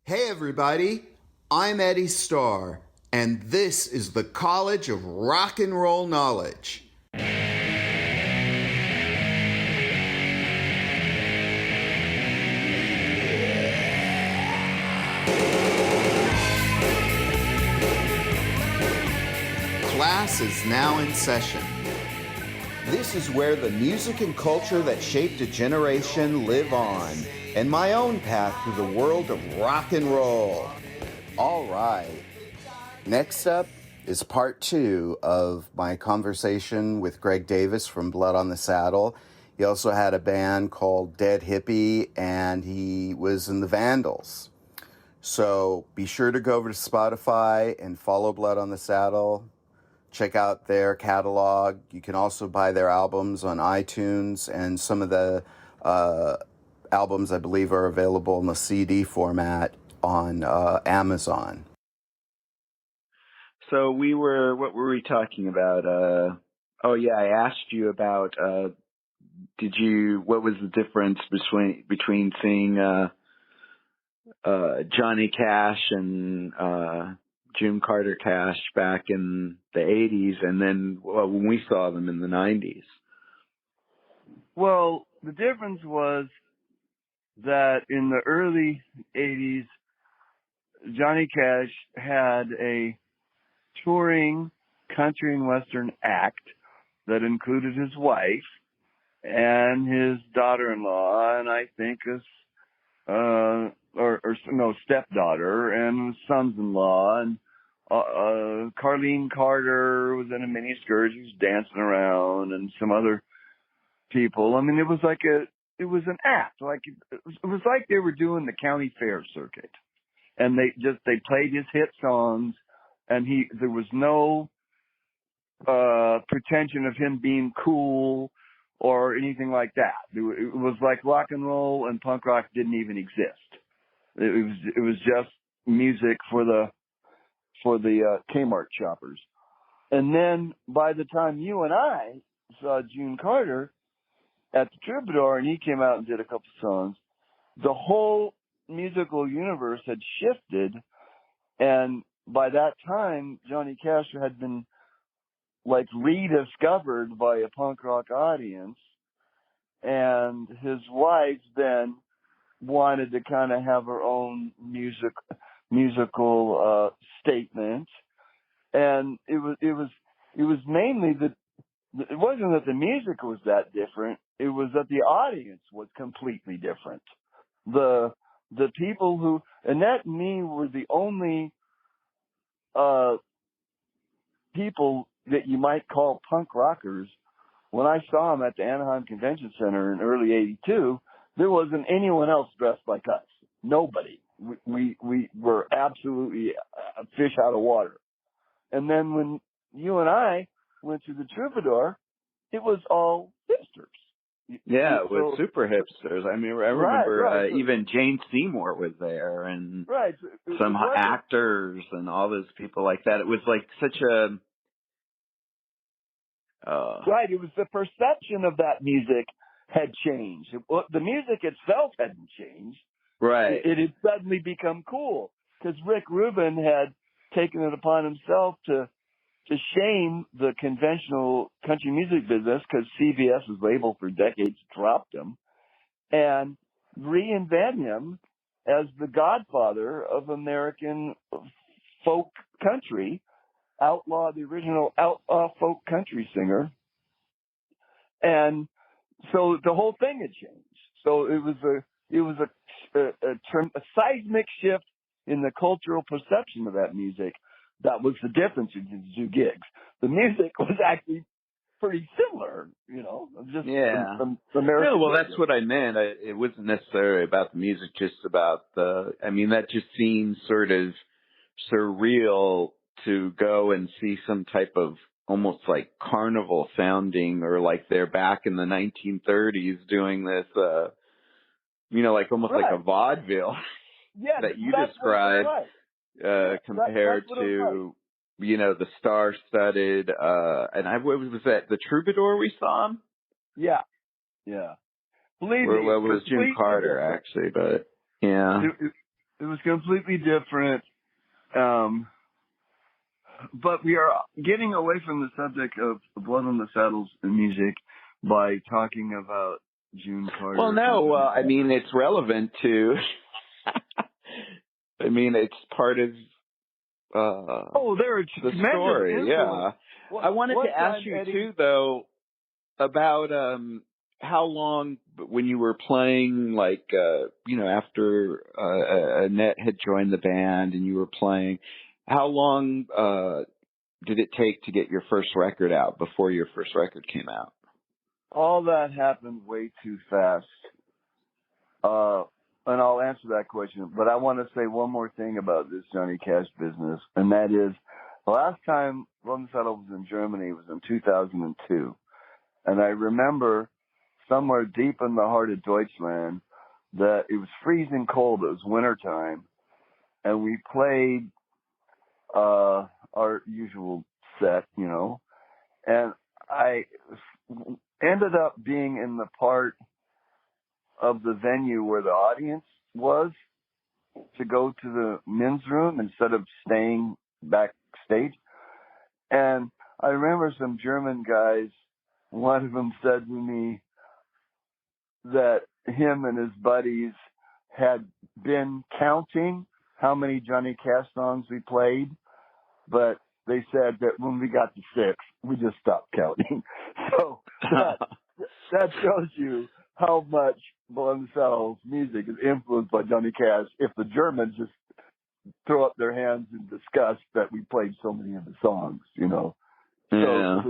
Hey everybody, I'm Eddie Starr, and this is the College of Rock and Roll Knowledge. Class is now in session. This is where the music and culture that shaped a generation live on, and my own path through the world of rock and roll. All right. Next up is part 2 of my conversation with Greg Davis from Blood on the Saddle. He also had a band called Dead Hippie, and he was in the Vandals. So be sure to go over to Spotify and follow Blood on the Saddle. Check out their catalog. You can also buy their albums on iTunes, and some of the albums, I believe, are available in the CD format on Amazon. So what were we talking about? I asked you about, what was the difference between seeing Johnny Cash and June Carter Cash back in the 80s, and then when we saw them in the 90s? Well, the difference was that in the early 80s, Johnny Cash had a touring country and western act that included his wife and his daughter-in-law, and I think his stepdaughter and sons-in-law, and Carlene Carter was in a mini skirt. She was dancing around, and some other people. I mean, it was an act. It was like they were doing the county fair circuit, and they played his hit songs, and there was no pretension of him being cool or anything like that. It was like rock and roll and punk rock didn't even exist. It was just music for the Kmart shoppers. And then by the time you and I saw June Carter at the Troubadour, and he came out and did a couple songs, the whole musical universe had shifted, and by that time Johnny Cash had been rediscovered by a punk rock audience, and his wife then wanted to kind of have her own musical statement, and it was mainly it wasn't that the music was that different, it was that the audience was completely different. The people who Annette and me were the only people that you might call punk rockers. When I saw them at the Anaheim Convention Center in early '82, there wasn't anyone else dressed like us. Nobody. We were absolutely fish out of water. And then when you and I went to the Troubadour, it was all hipsters. Yeah, it was super hipsters. I mean, I remember even Jane Seymour was there, and some actors and all those people like that. It was like such a... Right, it was the perception of that music had changed. The music itself hadn't changed. Right. It had suddenly become cool because Rick Rubin had taken it upon himself to shame the conventional country music business, because CBS's label for decades dropped him, and reinvent him as the godfather of American folk country, the original outlaw folk country singer. And so the whole thing had changed. So it was a seismic shift in the cultural perception of that music. That was the difference in the two gigs. The music was actually pretty similar, just from American. Well, that's what I meant. It wasn't necessarily about the music, just about that just seems sort of surreal to go and see some type of almost like carnival sounding, or like they're back in the 1930s doing this, almost like a vaudeville that you described, compared to, the star-studded, what was that, the Troubadour we saw him? Yeah. Believe me. Well, it was June Carter, different. actually, but yeah. It was was completely different. But we are getting away from the subject of Blood on the Saddles and music by talking about June Carter. Well, no, I mean, it's relevant to, I mean, it's part of there are the story, influence. yeah. I wanted to ask you, Eddie, too, though, about how long, when you were playing, like, after Annette had joined the band and you were playing, how long did it take to get your first record out before your first record came out? All that happened way too fast. And I'll answer that question, but I want to say one more thing about this Johnny Cash business, and that is the last time Blood on the Saddle was in Germany was in 2002. And I remember somewhere deep in the heart of Deutschland that it was freezing cold. It was wintertime. And we played our usual set, and I ended up being in the part of the venue where the audience was to go to the men's room instead of staying backstage. And I remember some German guys, one of them said to me that him and his buddies had been counting how many Johnny Cash songs we played, but they said that when we got to 6, we just stopped counting. So that shows you how much Blood on the Saddle's music is influenced by Johnny Cash if the Germans just throw up their hands in disgust that we played so many of the songs, Yeah.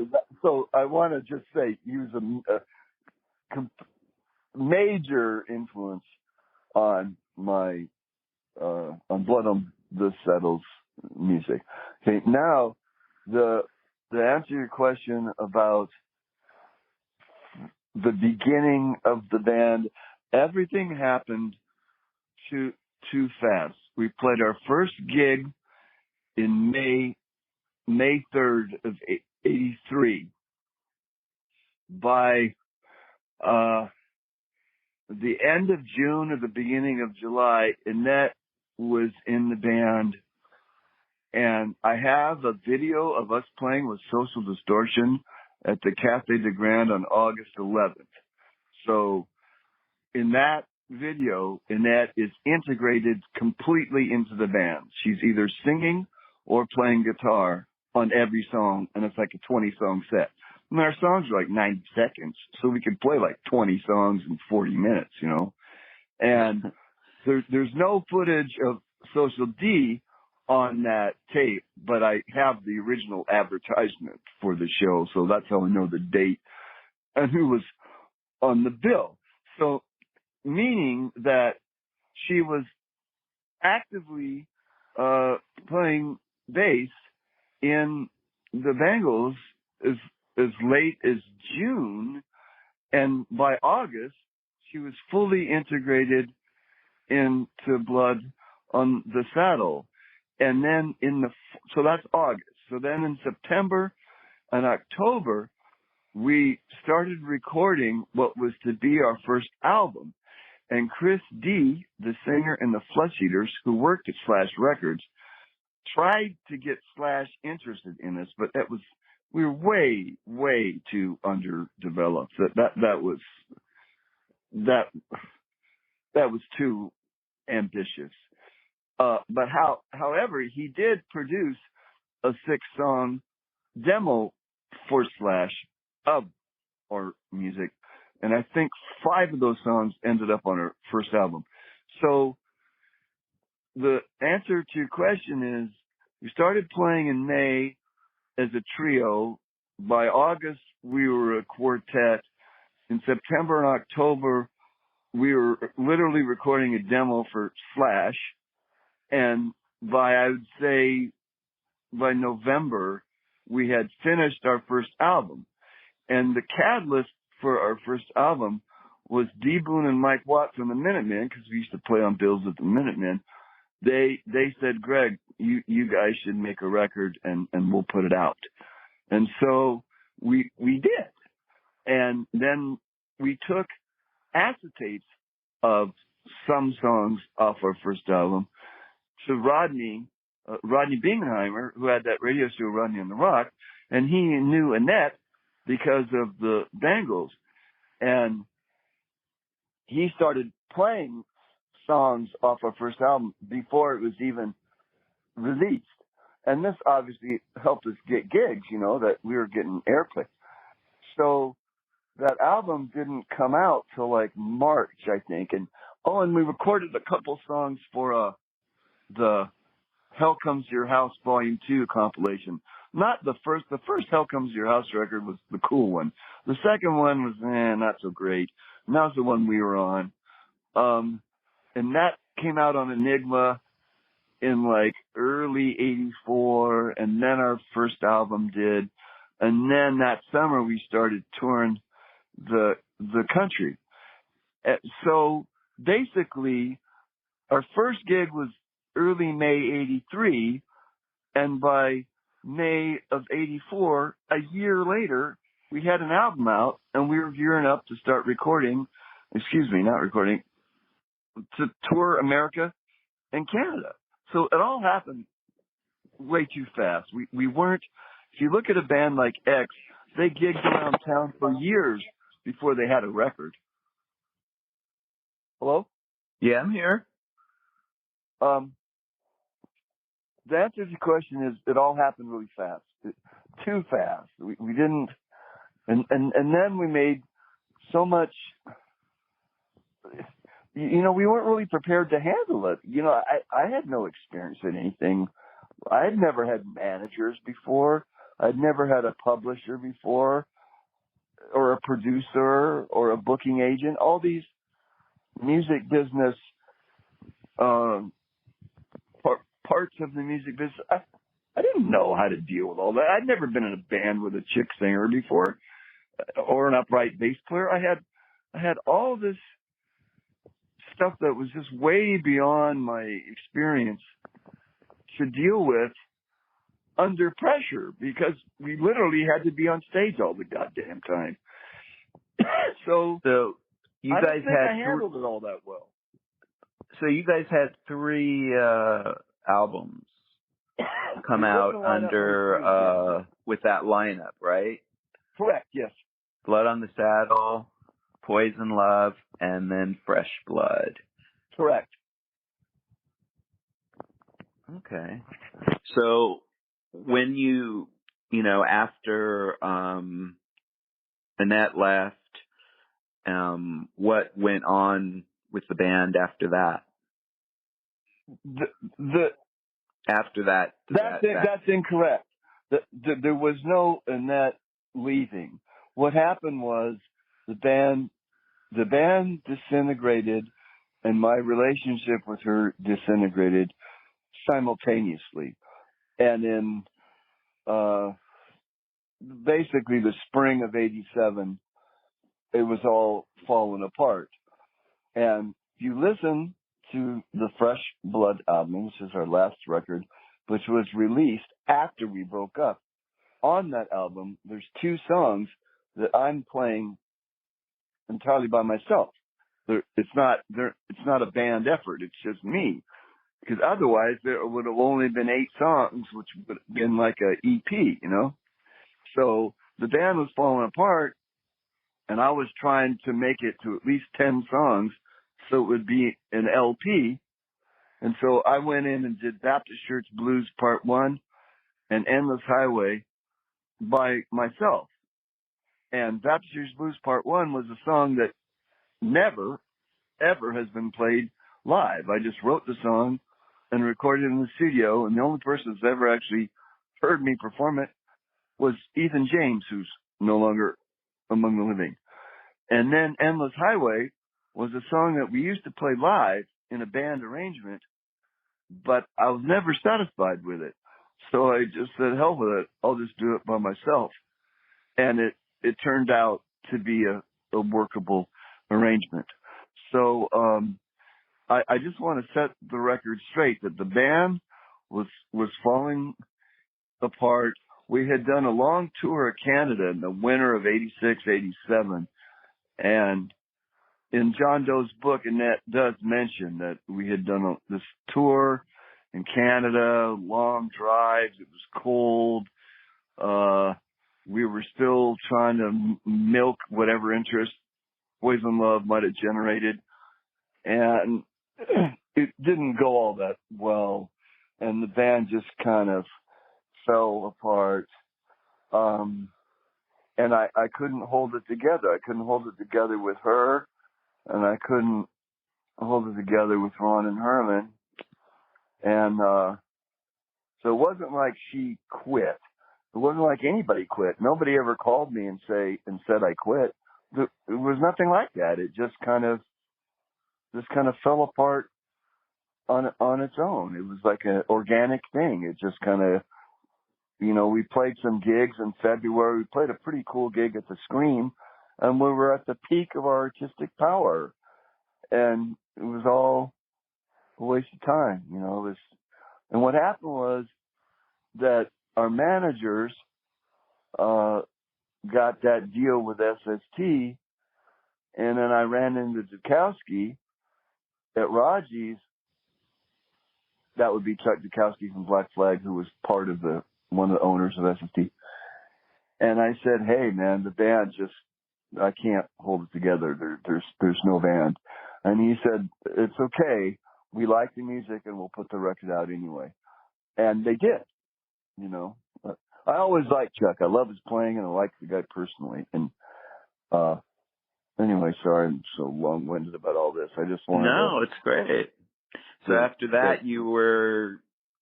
So I want to just say he was a major influence on my on Blood on the Saddle's music. Okay, now the answer to your question about the beginning of the band, everything happened too fast. We played our first gig in May 3rd of '83. By the end of June or the beginning of July, Annette was in the band, and I have a video of us playing with Social Distortion at the Café de Grande on August 11th. So in that video, Annette is integrated completely into the band. She's either singing or playing guitar on every song, and it's like a 20-song set. And our songs are like 90 seconds, so we could play like 20 songs in 40 minutes, And there's no footage of Social D on that tape, but I have the original advertisement for the show, so that's how I know the date and who was on the bill. So, meaning that she was actively playing bass in the Bangles as late as June, and by August she was fully integrated into Blood on the Saddle. And then so that's August. So then in September and October, we started recording what was to be our first album. And Chris D, the singer in the Flesh Eaters, who worked at Slash Records, tried to get Slash interested in us, but we were way, way too underdeveloped. That was too ambitious. But however, he did produce a 6-song demo for Slash of our music, and I think 5 of those songs ended up on our first album. So the answer to your question is, we started playing in May as a trio. By August, we were a quartet. In September and October, we were literally recording a demo for Slash. And I would say, by November, we had finished our first album. And the catalyst for our first album was D. Boone and Mike Watt from the Minutemen, because we used to play on bills with the Minutemen. They said, Greg, you guys should make a record and we'll put it out. And so we did. And then we took acetates of some songs off our first album to Rodney Bingenheimer, who had that radio show, Rodney on the Rock, and he knew Annette because of the Bangles. And he started playing songs off our first album before it was even released. And this obviously helped us get gigs, that we were getting airplay. So that album didn't come out till like March, I think. And we recorded a couple songs for the Hell Comes to Your House Volume 2 compilation. Not the first. The first Hell Comes to Your House record was the cool one. The second one was not so great. And that was the one we were on. And that came out on Enigma in like early '84, and then our first album did. And then that summer we started touring the country. So basically our first gig was early May '83, and by May of '84, a year later, we had an album out, and we were gearing up to start to tour America and Canada. So it all happened way too fast. We weren't, if you look at a band like X, they gigged around town for years before they had a record. Hello? Yeah, I'm here. The answer to your question is it all happened really fast. Too fast. We didn't, and then we made so much, we weren't really prepared to handle it. I had no experience in anything. I had never had managers before. I'd never had a publisher before, or a producer, or a booking agent. All these music business parts of the music business. I didn't know how to deal with all that. I'd never been in a band with a chick singer before, or an upright bass player. I had all this stuff that was just way beyond my experience to deal with under pressure, because we literally had to be on stage all the goddamn time. So you guys I handled it all that well. So you guys had 3 albums come out under with that lineup, right? Correct. Yes. Blood on the Saddle, Poison Love, and then Fresh Blood. Correct. Okay. So when you after Annette left, what went on with the band after that? That's incorrect. There was no Annette leaving. What happened was the band disintegrated, and my relationship with her disintegrated simultaneously. And in basically the spring of '87, it was all falling apart. And if you listen to the Fresh Blood album, which is our last record, which was released after we broke up, on that album, there's 2 songs that I'm playing entirely by myself. It's not a band effort. It's just me. Because otherwise there would have only been 8 songs, which would have been like a EP, So the band was falling apart, and I was trying to make it to at least 10 songs so it would be an LP. And so I went in and did Baptist Church Blues Part 1 and Endless Highway by myself. And Baptist Church Blues Part 1 was a song that never, ever has been played live. I just wrote the song and recorded it in the studio, and the only person that's ever actually heard me perform it was Ethan James, who's no longer among the living. And then Endless Highway was a song that we used to play live in a band arrangement, but I was never satisfied with it. So I just said, hell with it. I'll just do it by myself. And it turned out to be a workable arrangement. So I just want to set the record straight that the band was falling apart. We had done a long tour of Canada in the winter of '86, '87. And in John Doe's book, Annette does mention that we had done this tour in Canada, long drives. It was cold. We were still trying to milk whatever interest Poison Love might have generated. And it didn't go all that well. And the band just kind of fell apart. And I couldn't hold it together. I couldn't hold it together with her, and I couldn't hold it together with Ron and Herman. And so it wasn't like she quit. It wasn't like anybody quit. Nobody ever called me and said I quit. It was nothing like that. It just kind of fell apart on its own. It was like an organic thing. It just kind of, we played some gigs in February. We played a pretty cool gig at the Scream, and we were at the peak of our artistic power. And it was all a waste of time, And what happened was that our managers got that deal with SST, and then I ran into Dukowski at Raji's. That would be Chuck Dukowski from Black Flag, who was part of one of the owners of SST. And I said, "Hey, man, the band I can't hold it together. There's no band." And he said, "It's okay. We like the music, and we'll put the record out anyway." And they did, I always liked Chuck. I love his playing, and I like the guy personally. And anyway, sorry I'm so long-winded about all this. I just wanted No, it's great. So after that,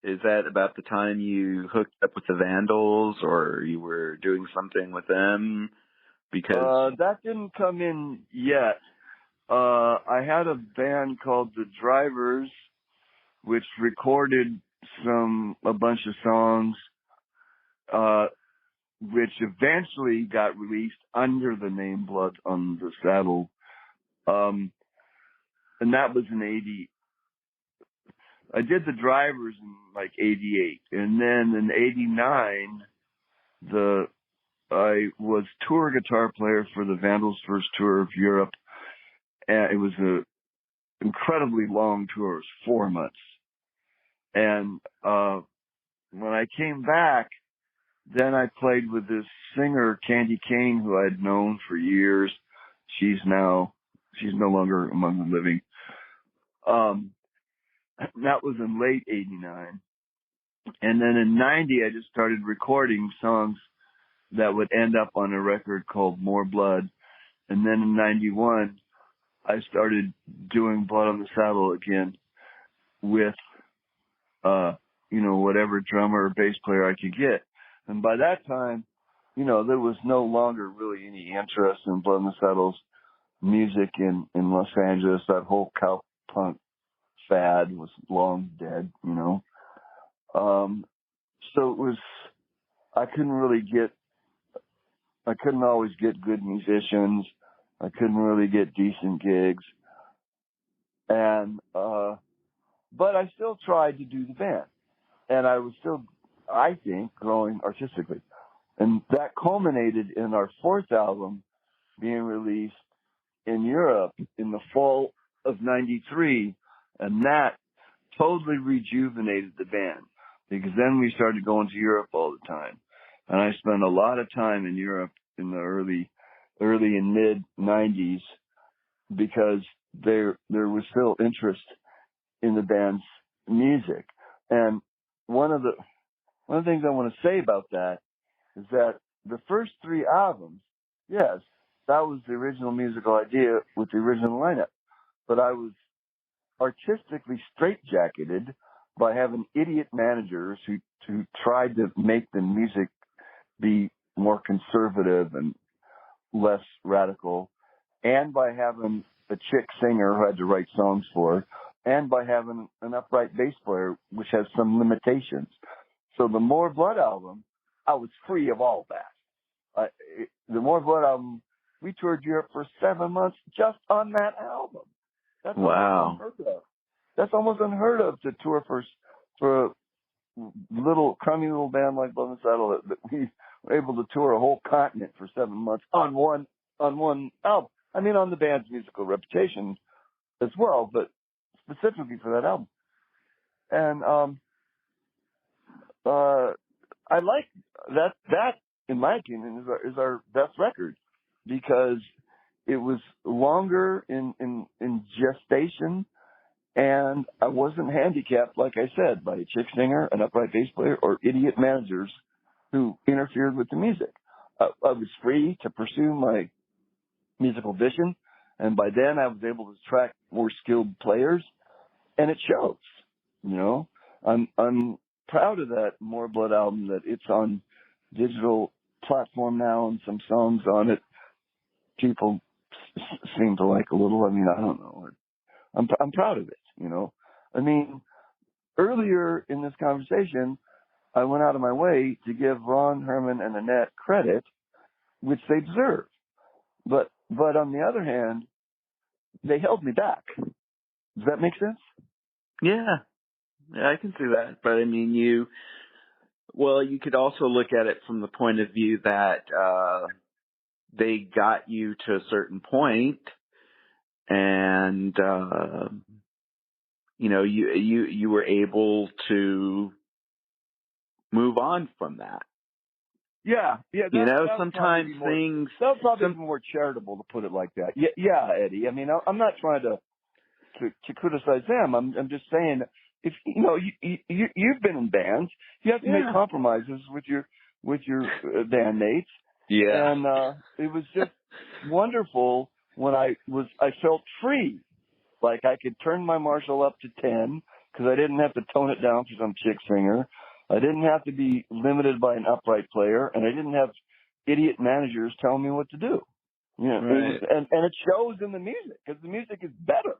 is that about the time you hooked up with the Vandals, or you were doing something with them? Because that didn't come in yet. I had a band called The Drivers, which recorded a bunch of songs, which eventually got released under the name Blood on the Saddle. And that was in 80. I did The Drivers in like 88. And then in 89, I was tour guitar player for the Vandals' first tour of Europe. And it was an incredibly long tour. It was 4 months. And when I came back, then I played with this singer, Candye Kane, who I'd known for years. She's no longer among the living. That was in late 89. And then in 90, I just started recording songs that would end up on a record called More Blood. And then in 91, I started doing Blood on the Saddle again with, whatever drummer or bass player I could get. And by that time, there was no longer really any interest in Blood on the Saddle's music in Los Angeles. That whole cowpunk fad was long dead, So it was, I couldn't always get good musicians. I couldn't really get decent gigs. And, but I still tried to do the band. And I was still, I think, growing artistically. And that culminated in our fourth album being released in Europe in the fall of 93. And that totally rejuvenated the band, because then we started going to Europe all the time. And I spent a lot of time in Europe in the early and mid 90s, because there was still interest in the band's music. And one of the things I want to say about that is that the first 3 albums, yes, that was the original musical idea with the original lineup, but I was artistically straitjacketed by having idiot managers who tried to make the music be more conservative and less radical, and by having a chick singer who had to write songs for, and by having an upright bass player, which has some limitations. So the More Blood album, I was free of all that. The More Blood album, we toured Europe for 7 months just on that album. That's wow. Almost unheard of. That's almost unheard of, to tour for a crummy little band like Blood on the Saddle, that we were able to tour a whole continent for 7 months on one album. I mean, on the band's musical reputation as well, but specifically for that album. And I like that. That, in my opinion, is our best record because it was longer in gestation, and I wasn't handicapped, like I said, by a chick singer, an upright bass player, or idiot managers who interfered with the music. I was free to pursue my musical vision, and by then I was able to attract more skilled players, and it shows. You know, I'm proud of that More Blood album, that it's on digital platform now, and some songs on it people seem to like a little. I mean, I don't know. I'm proud of it. You know, I mean, earlier in this conversation, I went out of my way to give Ron, Herman, and Annette credit, which they deserve. But on the other hand, they held me back. Does that make sense? Yeah, I can see that. But I mean, you could also look at it from the point of view that they got you to a certain point, and you were able to move on from that. Yeah. Sometimes things. That's probably more charitable to put it like that. Yeah, Eddie. I mean, I'm not trying to criticize them. I'm just saying, if you've been in bands, you have to make compromises with your bandmates. Yeah. And it was just wonderful when I felt free, like I could turn my Marshall up to 10 because I didn't have to tone it down for some chick singer. I didn't have to be limited by an upright player, and I didn't have idiot managers telling me what to do. You know, right. and it shows in the music because the music is better.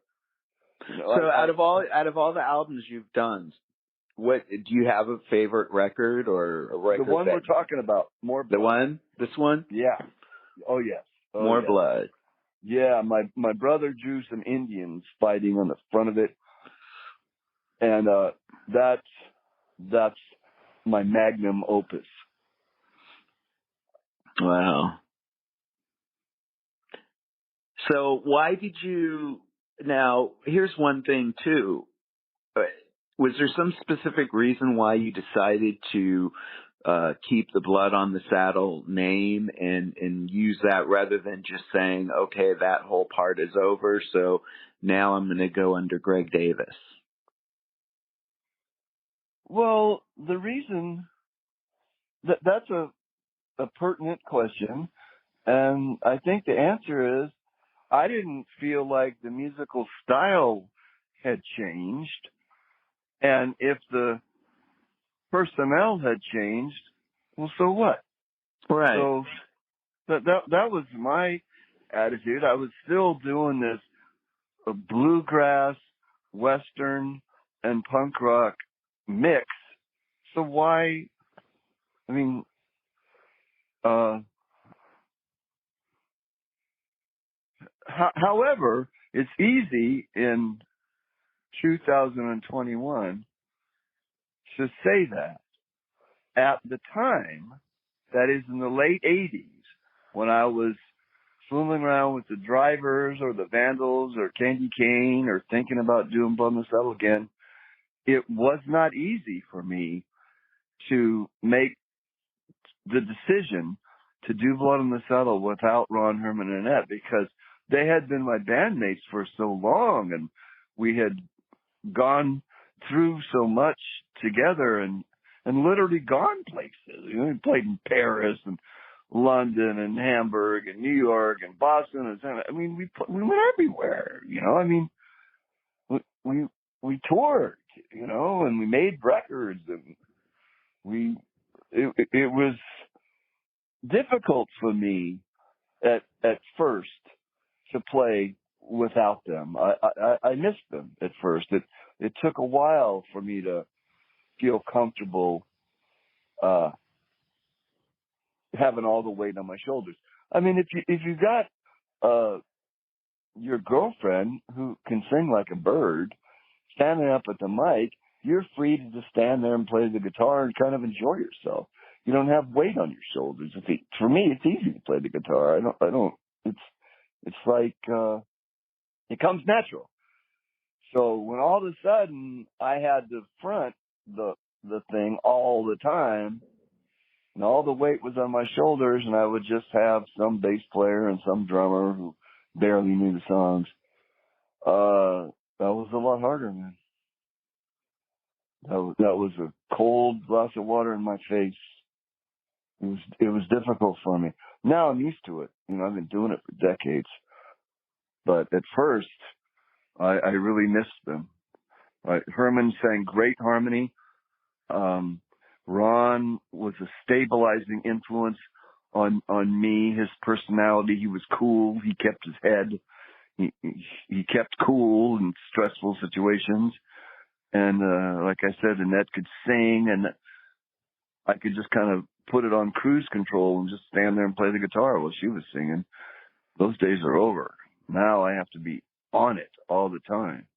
You know, so out of all the albums you've done, what do you have a favorite record or a record? The one we're talking about, More Blood. The one? This one? Yeah. Oh yes. More Blood. Yeah, my brother drew some Indians fighting on the front of it, and that's my magnum opus. Wow. So why did you? Now, here's one thing too. Was there some specific reason why you decided to keep the Blood on the Saddle name and use that rather than just saying, okay, that whole part is over, so now I'm going to go under Greg Davis? Well, the reason that's a pertinent question, and I think the answer is I didn't feel like the musical style had changed, and if the personnel had changed, well, so what? Right. So that was my attitude. I was still doing this bluegrass, western, and punk rock mix. So why? I mean, however, it's easy in 2021 to say that. At the time, that is in the late 80s, when I was fooling around with the Drivers or the Vandals or Candye Kane or thinking about doing Blood on the Saddle again, it was not easy for me to make the decision to do Blood on the Saddle without Ron, Herman, and Annette, because they had been my bandmates for so long, and we had gone through so much together and literally gone places. You know, we played in Paris and London and Hamburg and New York and Boston and San. I mean, we went everywhere. You know, I mean, we toured. You know, and we made records, and it was difficult for me at first to play without them. I missed them at first. It took a while for me to feel comfortable having all the weight on my shoulders. I mean, if you got your girlfriend who can sing like a bird standing up at the mic, you're free to just stand there and play the guitar and kind of enjoy yourself. You don't have weight on your shoulders. For me, it's easy to play the guitar. I don't. It's like it comes natural. So when all of a sudden I had to front the the thing all the time, and all the weight was on my shoulders, and I would just have some bass player and some drummer who barely knew the songs. That was a lot harder, man. That was a cold glass of water in my face. It was difficult for me. Now I'm used to it. You know, I've been doing it for decades. But at first, I really missed them. Herman sang great harmony. Ron was a stabilizing influence on me. His personality, he was cool. He kept his head. He kept cool in stressful situations. And like I said, Annette could sing, and I could just kind of put it on cruise control and just stand there and play the guitar while she was singing. Those days are over. Now I have to be on it all the time.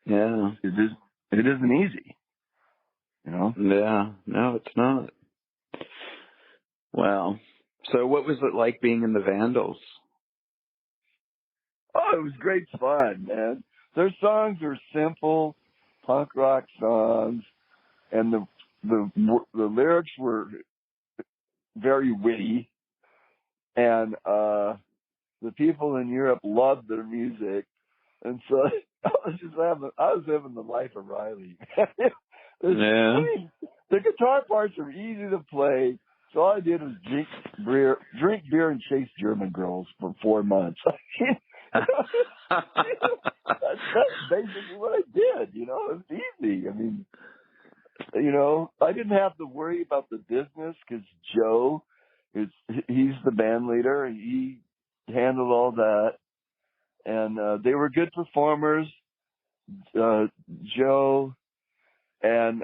Yeah. It isn't easy. You know? Yeah. No, it's not. Wow. So what was it like being in the Vandals? Oh, it was great fun, man. Their songs are simple punk rock songs, and the lyrics were very witty, and the people in Europe loved their music, and so I was having the life of Riley. Yeah. I mean, the guitar parts are easy to play, so all I did was drink beer and chase German girls for 4 months. That's basically what I did, you know. It was easy. I mean, you know, I didn't have to worry about the business because Joe he's the band leader. He handled all that, and they were good performers. Joe and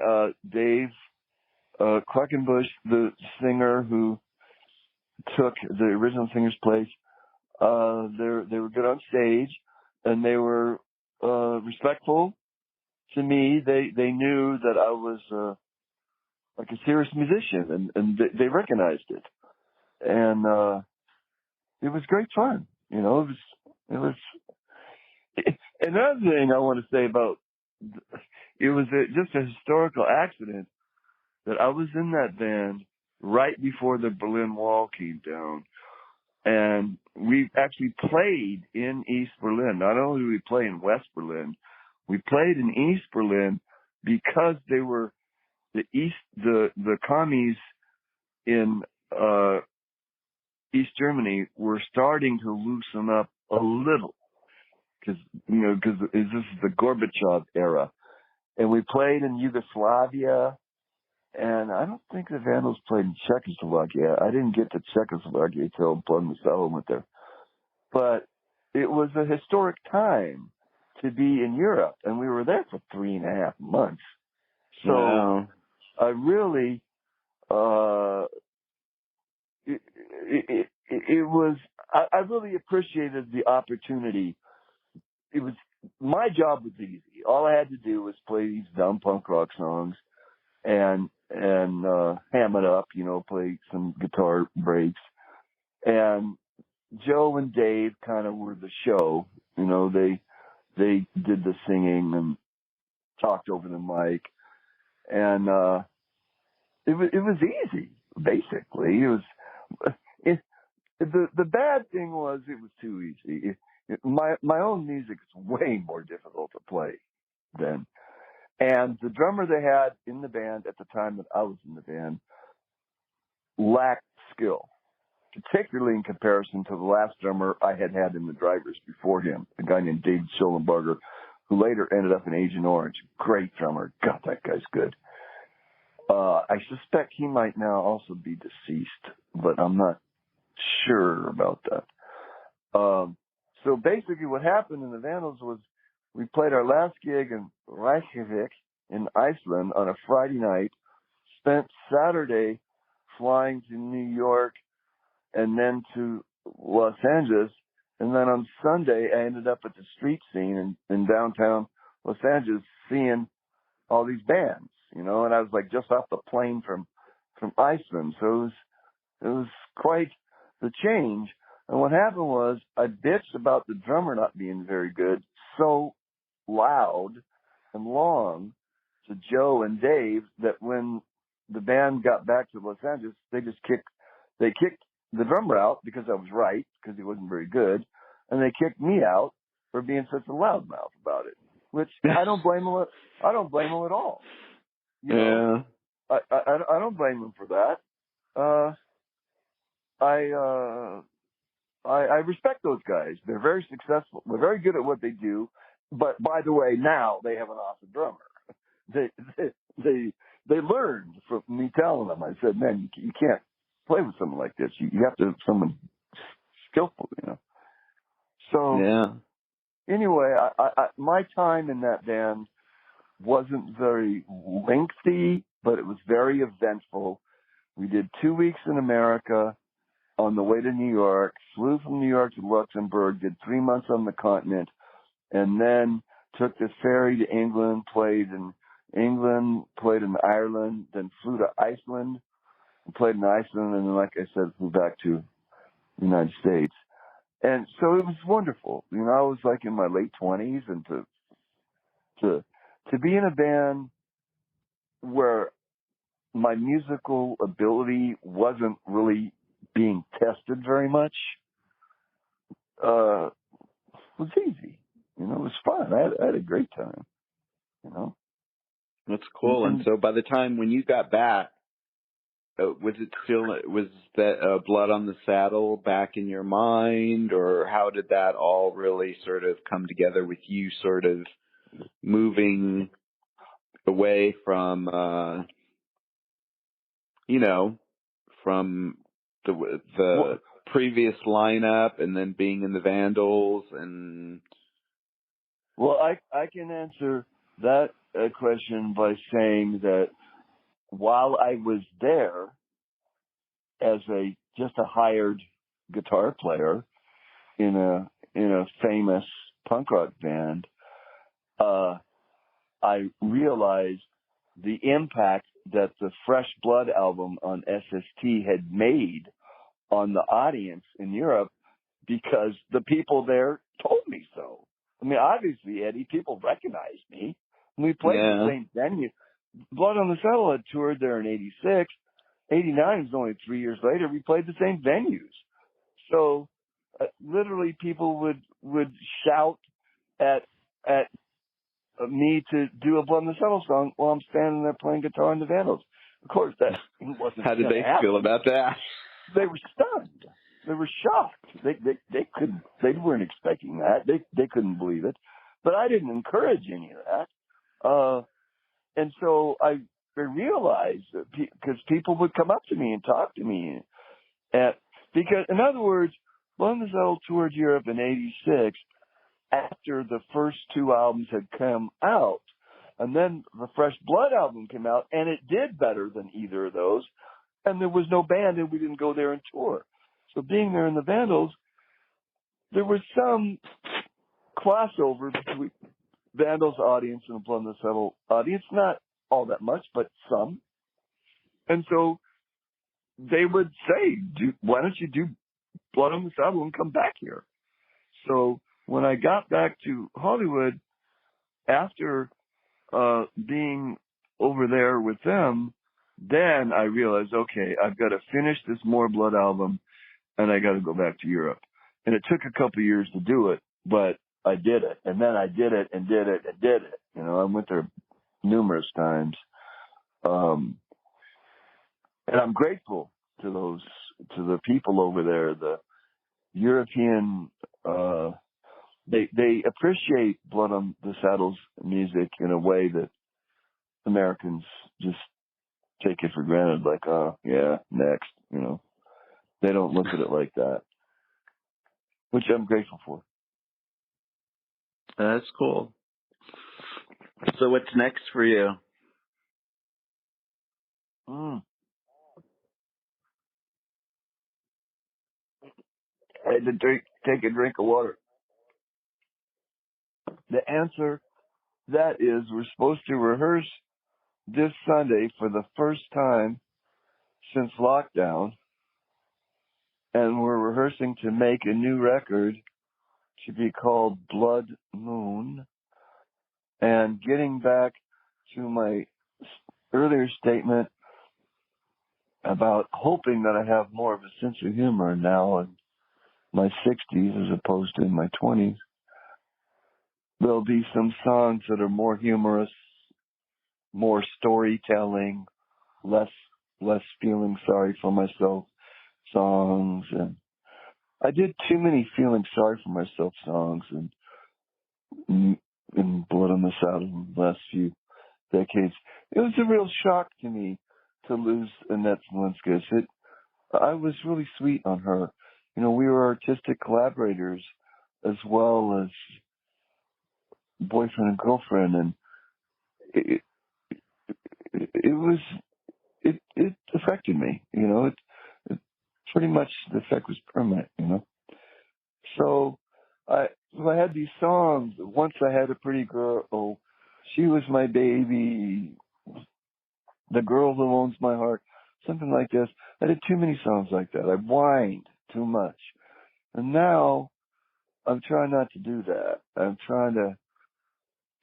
Dave Quackenbush, the singer who took the original singer's place, they were good on stage, and they were respectful to me. They knew that I was like a serious musician, and they recognized it, and it was great fun. You know, it was. Another thing I want to say about it was just a historical accident that I was in that band right before the Berlin Wall came down. And we actually played in East Berlin. Not only did we play in West Berlin, we played in East Berlin because they were the commies in East Germany were starting to loosen up a little, because this is the Gorbachev era, and we played in Yugoslavia. And I don't think the Vandals played in Czechoslovakia. I didn't get to Czechoslovakia till Blood and Salvo went there. But it was a historic time to be in Europe, and we were there for 3.5 months. So wow. I really, I really appreciated the opportunity. My job was easy. All I had to do was play these dumb punk rock songs and ham it up, you know, play some guitar breaks. And Joe and Dave kind of were the show, you know, they did the singing and talked over the mic, and it was easy, basically. The bad thing was it was too easy. My own music is way more difficult to play than. And the drummer they had in the band at the time that I was in the band lacked skill, particularly in comparison to the last drummer I had in the Drivers before him, a guy named David Schollenberger, who later ended up in Agent Orange. Great drummer. God, that guy's good. I suspect he might now also be deceased, but I'm not sure about that. So basically what happened in the Vandals was we played our last gig in Reykjavik in Iceland on a Friday night, spent Saturday flying to New York and then to Los Angeles, and then on Sunday I ended up at the street scene in downtown Los Angeles seeing all these bands, you know, and I was like just off the plane from Iceland, so it was quite the change. And what happened was I bitched about the drummer not being very good, so loud and long, Joe and Dave that when the band got back to Los Angeles, they kicked the drummer out because I was right, because he wasn't very good, and they kicked me out for being such a loudmouth about it. Which I don't blame them. I don't blame them at all. You know, I don't blame them for that. I respect those guys. They're very successful. They're very good at what they do. But by the way, now they have an awesome drummer. They learned from me telling them. I said, man, you can't play with someone like this. You have to have someone skillful, you know. So anyway, my time in that band wasn't very lengthy, but it was very eventful. We did 2 weeks in America on the way to New York, flew from New York to Luxembourg, did 3 months on the continent, and then took the ferry to England, played in Ireland, then flew to Iceland, and played in Iceland, and then, like I said, flew back to the United States. And so it was wonderful. You know, I was like in my late 20s, and to be in a band where my musical ability wasn't really being tested very much was easy. You know, it was fun. I had a great time. You know, that's cool. And so by the time when you got back, was that Blood on the Saddle back in your mind, or how did that all really sort of come together with you sort of moving away from, from the previous lineup and then being in the Vandals and... Well, I can answer that question by saying that while I was there as just a hired guitar player in a famous punk rock band, I realized the impact that the Fresh Blood album on SST had made on the audience in Europe, because the people there told me so. I mean, obviously, Eddie, people recognized me. We played the same venue. Blood on the Saddle had toured there in 86. 89 was only 3 years later. We played the same venues. So literally people would shout at me to do a Blood on the Saddle song while I'm standing there playing guitar in the Vandals. Of course, that wasn't. How did they feel about that? They were stunned. They were shocked. They weren't expecting that. They couldn't believe it. But I didn't encourage any of that. And so I realized that because people would come up to me and talk to me, because in other words, Blood on the Saddle toured Europe in '86 after the first two albums had come out, and then the Fresh Blood album came out, and it did better than either of those. And there was no band, and we didn't go there and tour. So being there in the Vandals, there was some crossover between Vandals audience and the Blood on the Saddle audience. Not all that much, but some. And so they would say, why don't you do Blood on the Saddle and come back here? So when I got back to Hollywood, after being over there with them, then I realized, okay, I've got to finish this More Blood album, and I got to go back to Europe. And it took a couple of years to do it, but I did it. And then I did it and did it and did it. You know, I went there numerous times. And I'm grateful to the people over there, the European, they appreciate Blood on the Saddle's music in a way that Americans just take it for granted, like, oh, yeah, next, you know. They don't look at it like that, which I'm grateful for. That's cool. So what's next for you? I had to take a drink of water. The answer, that is, we're supposed to rehearse this Sunday for the first time since lockdown, and we're rehearsing to make a new record to be called Blood Moon, and getting back to my earlier statement about hoping that I have more of a sense of humor now in my 60s as opposed to in my 20s. There'll be some songs that are more humorous, more storytelling, less feeling sorry for myself songs. And I did too many feeling sorry for myself songs and Blood on the Saddle in the last few decades. It was a real shock to me to lose Annette Zelinskas. I was really sweet on her. You know, we were artistic collaborators as well as boyfriend and girlfriend, and it affected me. You know, it pretty much the effect was permanent. You know, so I had these songs. Once I had a pretty girl. She was my baby. The girl who owns my heart. Something like this. I did too many songs like that. I whined too much. And now I'm trying not to do that. I'm trying to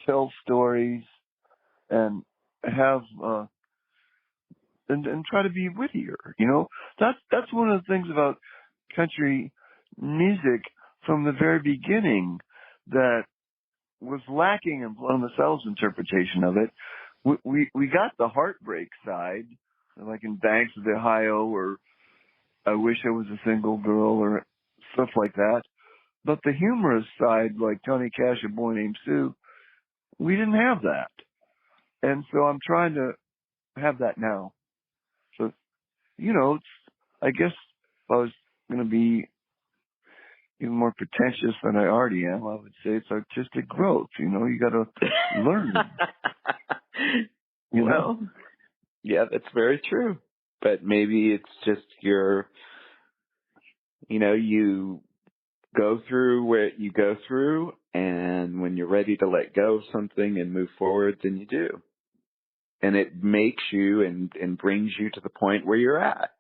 tell stories and have and try to be wittier. You know, that's one of the things about country music from the very beginning that was lacking in Blood on the Saddle's interpretation of it. We got the heartbreak side, like in Banks of Ohio, or I Wish I Was a Single Girl, or stuff like that. But the humorous side, like Tony Cash, A Boy Named Sue, we didn't have that. And so I'm trying to have that now. So, you know, I guess if I was going to be even more pretentious than I already am, I would say it's artistic growth. You know, you got to learn. Well, yeah, that's very true. But maybe it's just you go through what you go through, and when you're ready to let go of something and move forward, then you do. And it makes you and brings you to the point where you're at.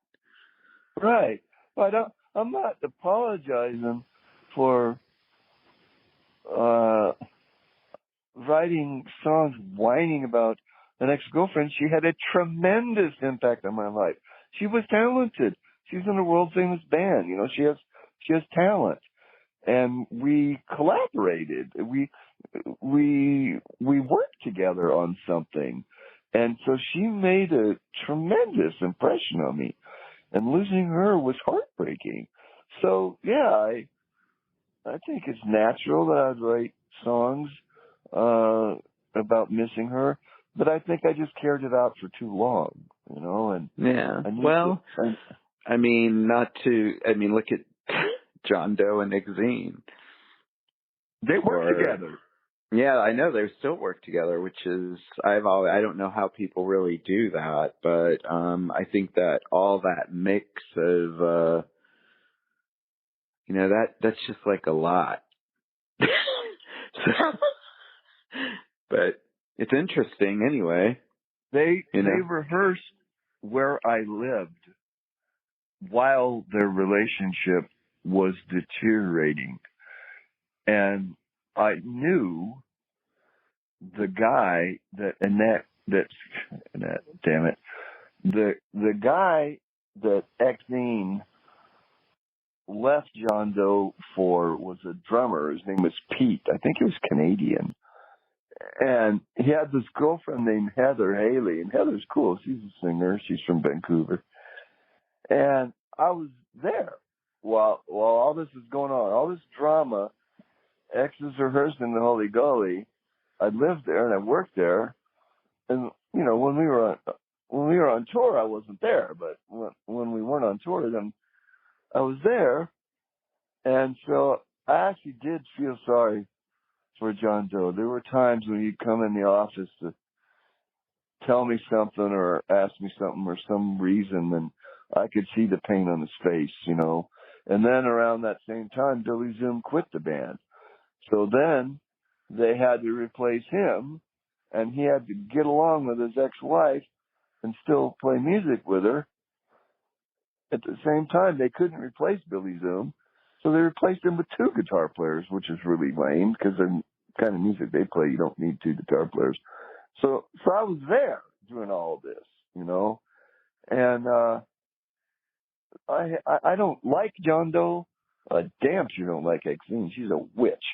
Right. But I'm not apologizing for writing songs whining about an ex-girlfriend. She had a tremendous impact on my life. She was talented. She's in a world-famous band. You know, she has talent. And we collaborated. We worked together on something. And so she made a tremendous impression on me. And losing her was heartbreaking. So, yeah, I think it's natural that I'd write songs about missing her. But I think I just carried it out for too long, you know. And yeah. Well, look at John Doe and Nick Zine. They work together. Yeah, I know they still work together, which is I don't know how people really do that, but I think that all that mix of that's just like a lot. But it's interesting anyway. They rehearsed where I lived while their relationship was deteriorating, and I knew the guy the guy that Exene left John Doe for was a drummer. His name was Pete. I think he was Canadian. And he had this girlfriend named Heather Haley, and Heather's cool. She's a singer. She's from Vancouver. And I was there while all this is going on, all this drama. X is rehearsed in the Holy Gully. I lived there and I worked there. And you know, when we were on tour, I wasn't there. But when we weren't on tour, then I was there. And so I actually did feel sorry for John Doe. There were times when he'd come in the office to tell me something or ask me something or some reason, and I could see the pain on his face, you know. And then around that same time, Billy Zoom quit the band. So then they had to replace him, and he had to get along with his ex-wife and still play music with her. At the same time, they couldn't replace Billy Zoom, so they replaced him with two guitar players, which is really lame because the kind of music they play, you don't need two guitar players. So I was there doing all of this, and I don't like John Doe. Damn sure don't like Exene. She's a witch.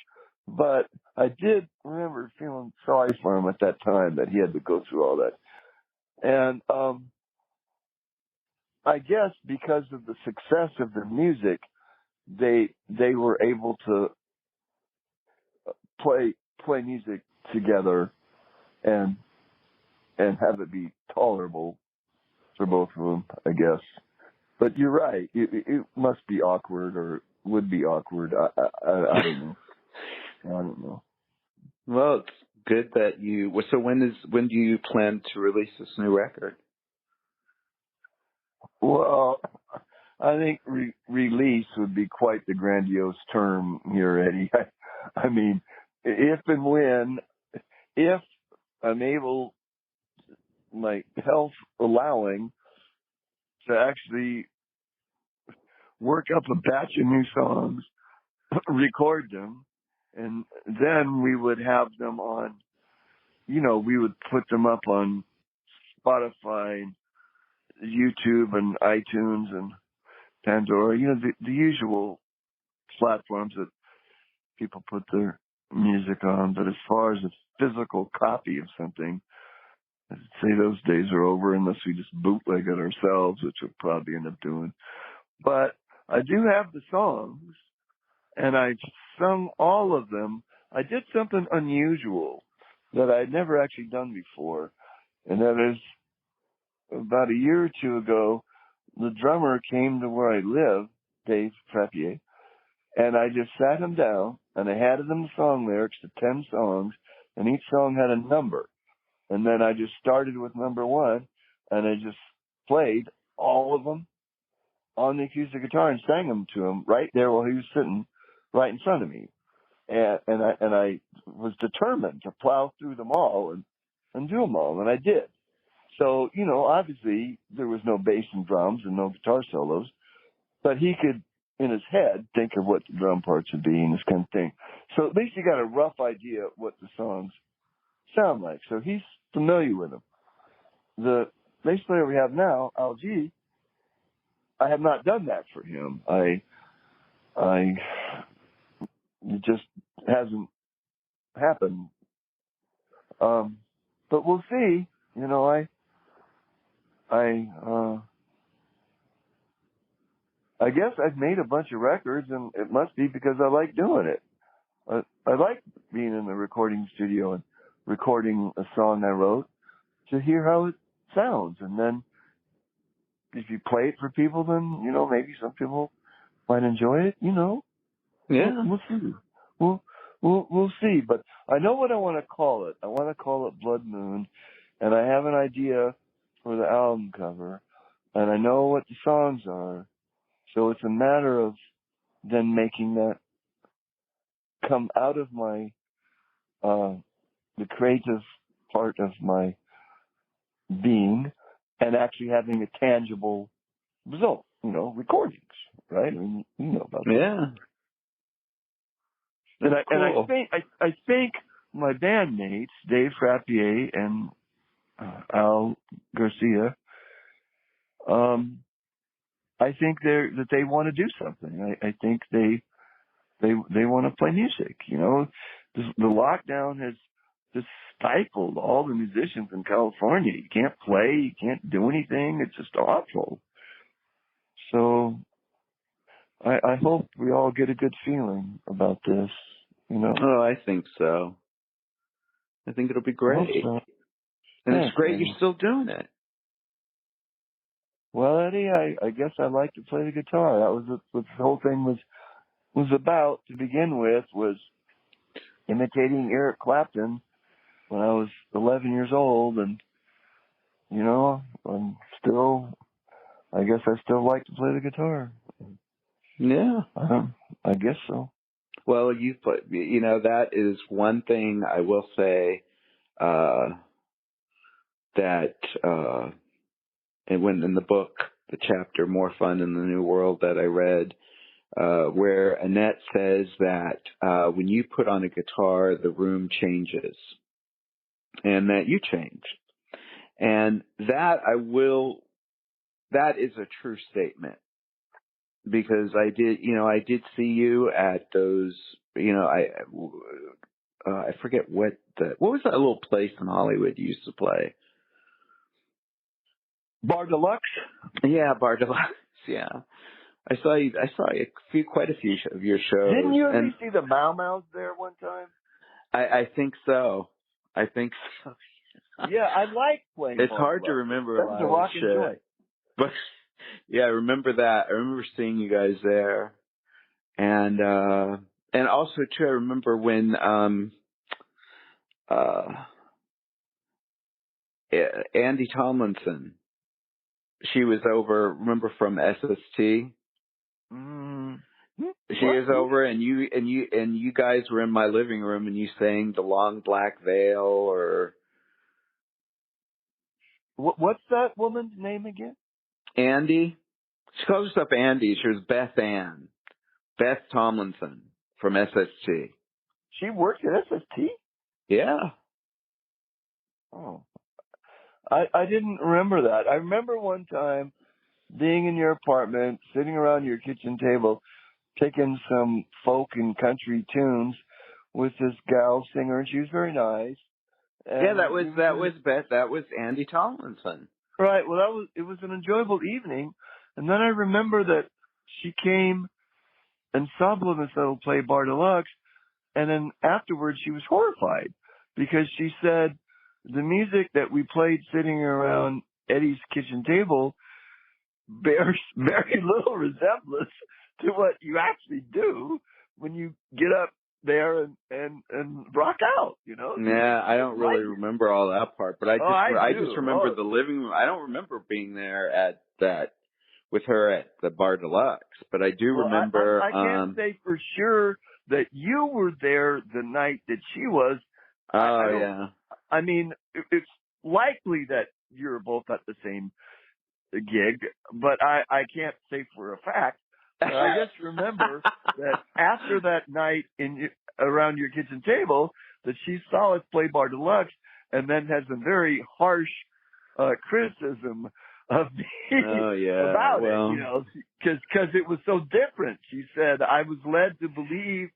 But I did remember feeling sorry for him at that time that he had to go through all that. And I guess because of the success of the music, they were able to play music together and have it be tolerable for both of them, I guess. But you're right. It must be awkward, or would be awkward. I don't know. I don't know. Well, it's good that you. So when do you plan to release this new record? Well, I think release would be quite the grandiose term here, Eddie. I mean, if and when, if I'm able, my health allowing, to actually work up a batch of new songs, record them, and then we would have them on, we would put them up on Spotify, YouTube, and iTunes, and Pandora, the usual platforms that people put their music on. But as far as a physical copy of something, I'd say those days are over unless we just bootleg it ourselves, which we'll probably end up doing. But I do have the songs, and I sung all of them. I did something unusual that I'd never actually done before, and that is about a year or two ago, the drummer came to where I live, Dave Frappier, and I just sat him down, and I handed him the song lyrics to 10 songs, and each song had a number. And then I just started with number 1, and I just played all of them on the acoustic guitar and sang them to him right there while he was sitting right in front of me. And I was determined to plow through them all and do them all, and I did. So, obviously there was no bass and drums and no guitar solos, but he could, in his head, think of what the drum parts would be and this kind of thing. So at least he got a rough idea of what the songs sound like. So he's familiar with them. The bass player we have now, Al G, I have not done that for him. It just hasn't happened. But we'll see. I guess I've made a bunch of records, and it must be because I like doing it. I like being in the recording studio and recording a song I wrote to hear how it sounds. And then if you play it for people, then, maybe some people might enjoy it, Yeah. We'll see. We'll see. But I know what I want to call it. I want to call it Blood Moon, and I have an idea for the album cover, and I know what the songs are. So it's a matter of then making that come out of my, the creative part of my being and actually having a tangible result, recordings, right? I mean, you know about that. Yeah. And I think my bandmates, Dave Frappier and Al Garcia, I think that they want to do something. I think they want to play music. The lockdown has just stifled all the musicians in California. You can't play, you can't do anything. It's just awful. So I hope we all get a good feeling about this. Oh, I think so. I think it'll be great. So. And it's great you're still doing it. Well, Eddie, I guess I like to play the guitar. That was what the whole thing was about to begin with, was imitating Eric Clapton when I was 11 years old. And, I guess I still like to play the guitar. Yeah. I guess so. Well, that is one thing I will say, that, and when in the book, the chapter More Fun in the New World that I read, where Annette says that when you put on a guitar, the room changes. and that you changed. And that is a true statement, because I did see you at those, I forget what was that little place in Hollywood you used to play? Bar Deluxe? Yeah, Bar Deluxe. Yeah. I saw quite a few of your shows. Didn't you at least see the Mau Mau's there one time? I think so. Yeah, I like playing. It's Bar hard Deluxe. to remember That a was lot a of rockin' shit. joint. But yeah, I remember that. I remember seeing you guys there, and also too, I remember when Andy Tomlinson, she was over. Remember from SST? She was over, and you guys were in my living room, and you sang "The Long Black Veil," or what's that woman's name again? Andy. She calls herself Andy. She was Beth Tomlinson from SST. She worked at SST? Yeah. Oh, I didn't remember that. I remember one time being in your apartment, sitting around your kitchen table, taking some folk and country tunes with this gal singer, and she was very nice. And yeah, that was Beth. That was Andy Tomlinson. Right. Well, it was an enjoyable evening, and then I remember that she came and saw Blue Minnesota play Bar Deluxe, and then afterwards she was horrified because she said the music that we played sitting around Eddie's kitchen table bears very little resemblance to what you actually do when you get up there and rock out, Yeah, I don't really remember all that part, but I just remember the living room. I don't remember being there at that with her at the Bar Deluxe, but I do remember. I can't say for sure that you were there the night that she was. Yeah. I mean, it's likely that you're both at the same gig, but I can't say for a fact. But I just remember that after that night around your kitchen table, that she saw us play Bar Deluxe, and then had some very harsh criticism of me about it, because it was so different. She said, I was led to believe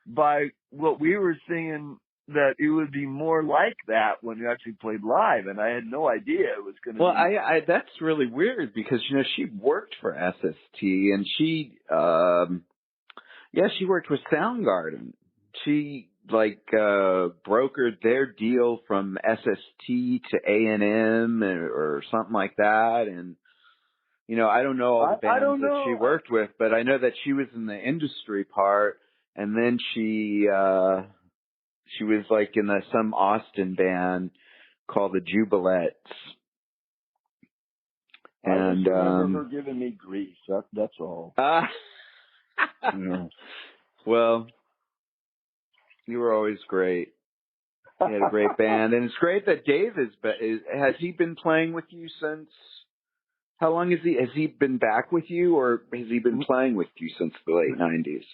by what we were singing that it would be more like that when you actually played live, and I had no idea it was going to be. Well, that's really weird because, she worked for SST, and she worked with Soundgarden. She, brokered their deal from SST to A&M or something like that, and, I don't know all the bands that she worked with, but I know that she was in the industry part, and then she was in some Austin band called the Jubilettes. And I just remember her giving me grief. That's all. Well, you were always great. You had a great band, and it's great that Dave has he been playing with you since? How long has he been back with you, or has he been playing with you since the late 90s?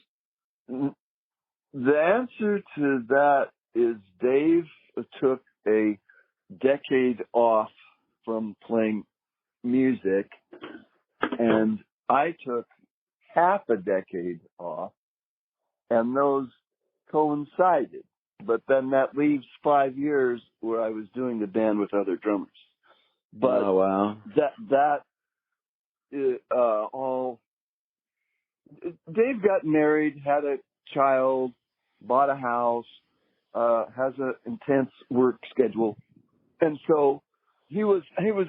The answer to that is Dave took a decade off from playing music, and I took half a decade off, and those coincided. But then that leaves 5 years where I was doing the band with other drummers. But oh, wow. that all. Dave got married, had a child, bought a house, has an intense work schedule, and so he was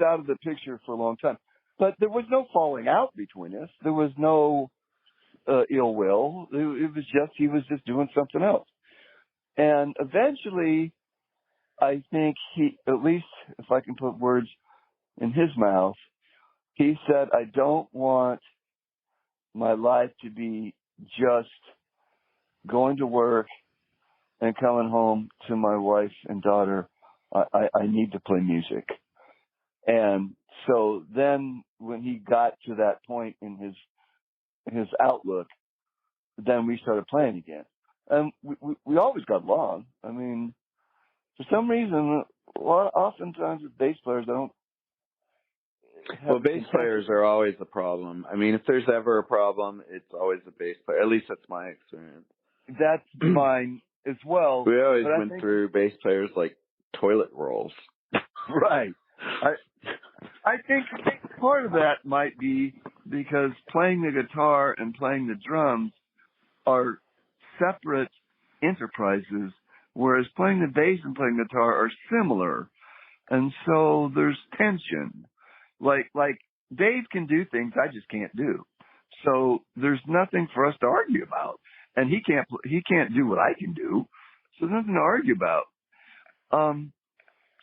out of the picture for a long time. But there was no falling out between us. There was no ill will. It was just he was just doing something else. And eventually, I think he, at least if I can put words in his mouth, he said, I don't want my life to be just going to work and coming home to my wife and daughter. I need to play music. And so then when he got to that point in his outlook, then we started playing again. And we always got along. I mean, for some reason, oftentimes with bass players, I don't have Well, bass players are always a problem. I mean, if there's ever a problem, it's always a bass player. At least that's my experience. That's mine as well. We always went through bass players like toilet rolls. Right. I think part of that might be because playing the guitar and playing the drums are separate enterprises, whereas playing the bass and playing guitar are similar. And so there's tension. Like Dave can do things I just can't do. So there's nothing for us to argue about. And he can't do what I can do. So there's nothing to argue about.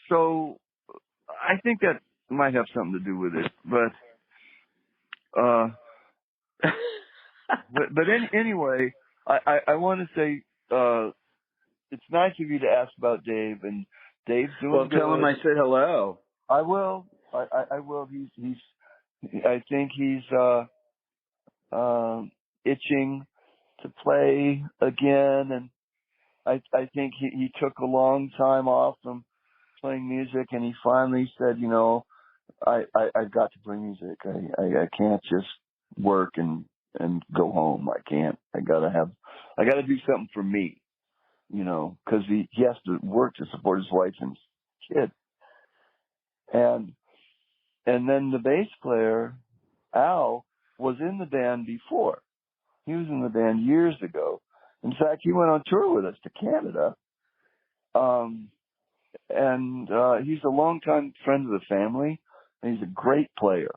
So I think that might have something to do with it. But anyway, I want to say, it's nice of you to ask about Dave, and Dave's doing good. Well, tell him I said hello. I will. I will. I think he's itching to play again, and I think he took a long time off from playing music, and he finally said, I've got to play music. I can't just work and go home. I can't. I gotta do something for me, because he has to work to support his wife and kid. And then the bass player, Al, was in the band before. He was in the band years ago. In fact, he went on tour with us to Canada. And he's a longtime friend of the family, and he's a great player.